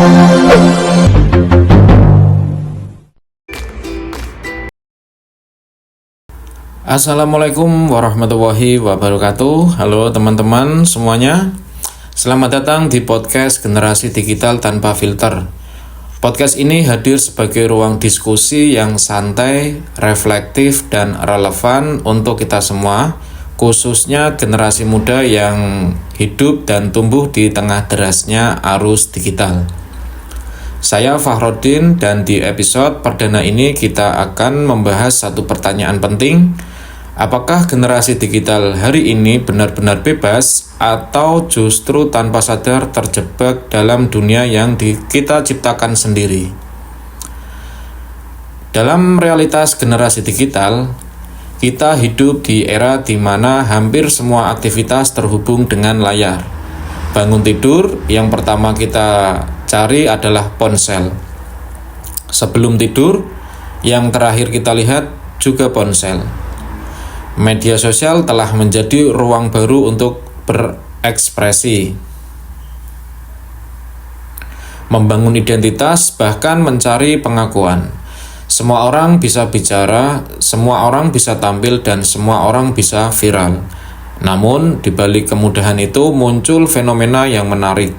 Assalamualaikum warahmatullahi wabarakatuh. Halo teman-teman semuanya. Selamat datang di podcast Generasi Digital Tanpa Filter. Podcast ini hadir sebagai ruang diskusi yang santai, reflektif, dan relevan untuk kita semua, khususnya generasi muda yang hidup dan tumbuh di tengah derasnya arus digital. Saya Fahrudin, dan di episode perdana ini kita akan membahas satu pertanyaan penting. Apakah generasi digital hari ini benar-benar bebas atau justru tanpa sadar terjebak dalam dunia yang kita ciptakan sendiri? Dalam realitas generasi digital, kita hidup di era di mana hampir semua aktivitas terhubung dengan layar. Bangun tidur, yang pertama kita cari adalah ponsel. Sebelum tidur, yang terakhir kita lihat juga ponsel. Media sosial telah menjadi ruang baru untuk berekspresi, membangun identitas, bahkan mencari pengakuan. Semua orang bisa bicara, semua orang bisa tampil, dan semua orang bisa viral. Namun, di balik kemudahan itu muncul fenomena yang menarik,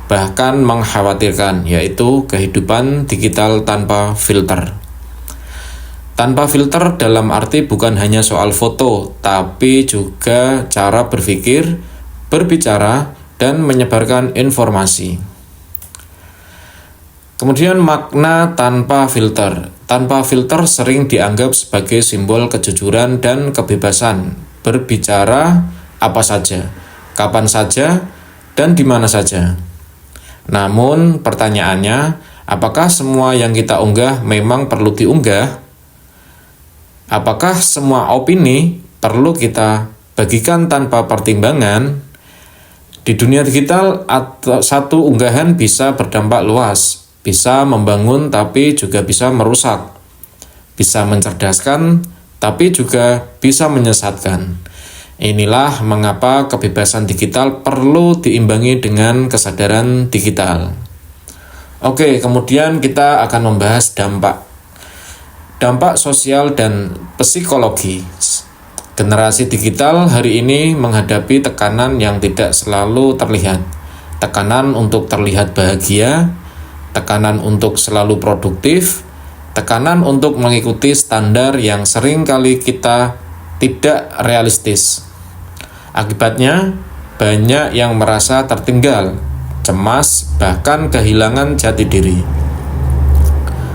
bahkan mengkhawatirkan, yaitu kehidupan digital tanpa filter. Tanpa filter dalam arti bukan hanya soal foto, tapi juga cara berpikir, berbicara, dan menyebarkan informasi. Kemudian makna tanpa filter. Tanpa filter sering dianggap sebagai simbol kejujuran dan kebebasan, berbicara apa saja, kapan saja, dan di mana saja. Namun pertanyaannya, apakah semua yang kita unggah memang perlu diunggah? Apakah semua opini perlu kita bagikan tanpa pertimbangan? Di dunia digital, satu unggahan bisa berdampak luas, bisa membangun tapi juga bisa merusak, bisa mencerdaskan tapi juga bisa menyesatkan. Inilah mengapa kebebasan digital perlu diimbangi dengan kesadaran digital. Oke, kemudian kita akan membahas dampak sosial dan psikologi. Generasi digital hari ini menghadapi tekanan yang tidak selalu terlihat. Tekanan untuk terlihat bahagia, tekanan untuk selalu produktif, tekanan untuk mengikuti standar yang sering kali kita tidak realistis. Akibatnya, banyak yang merasa tertinggal, cemas, bahkan kehilangan jati diri.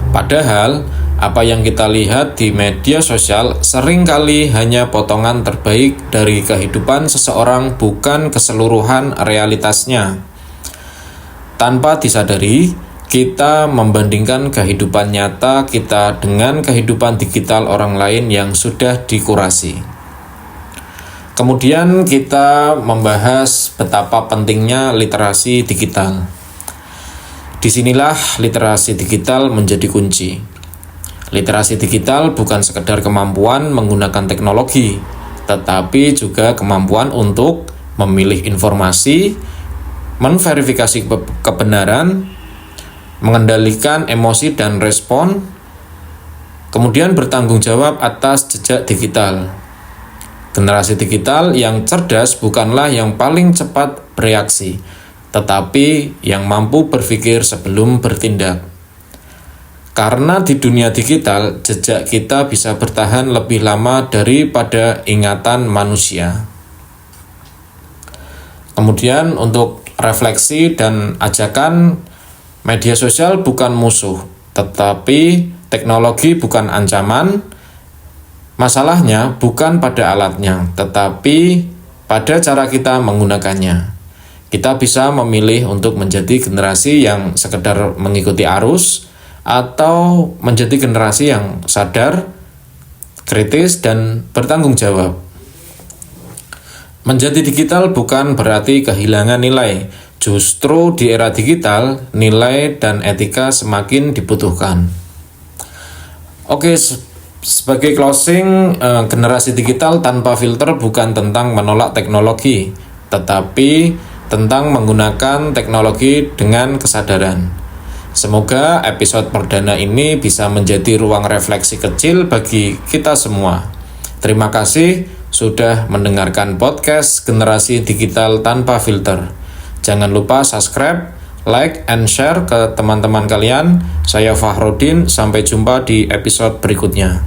Padahal, apa yang kita lihat di media sosial seringkali hanya potongan terbaik dari kehidupan seseorang, bukan keseluruhan realitasnya. Tanpa disadari, kita membandingkan kehidupan nyata kita dengan kehidupan digital orang lain yang sudah dikurasi. Kemudian kita membahas betapa pentingnya literasi digital. Disinilah literasi digital menjadi kunci. Literasi digital bukan sekedar kemampuan menggunakan teknologi, tetapi juga kemampuan untuk memilih informasi, memverifikasi kebenaran, mengendalikan emosi dan respon, kemudian bertanggung jawab atas jejak digital. Generasi digital yang cerdas bukanlah yang paling cepat bereaksi, tetapi yang mampu berpikir sebelum bertindak. Karena di dunia digital, jejak kita bisa bertahan lebih lama daripada ingatan manusia. Kemudian untuk refleksi dan ajakan, media sosial bukan musuh, tetapi teknologi bukan ancaman. Masalahnya bukan pada alatnya, tetapi pada cara kita menggunakannya. Kita bisa memilih untuk menjadi generasi yang sekedar mengikuti arus, atau menjadi generasi yang sadar, kritis, dan bertanggung jawab. Menjadi digital bukan berarti kehilangan nilai. Justru di era digital, nilai dan etika semakin dibutuhkan. Oke, sebagai closing, generasi digital tanpa filter bukan tentang menolak teknologi, tetapi tentang menggunakan teknologi dengan kesadaran. Semoga episode perdana ini bisa menjadi ruang refleksi kecil bagi kita semua. Terima kasih sudah mendengarkan podcast Generasi Digital Tanpa Filter. Jangan lupa subscribe, like, and share ke teman-teman kalian. Saya Fahrudin, sampai jumpa di episode berikutnya.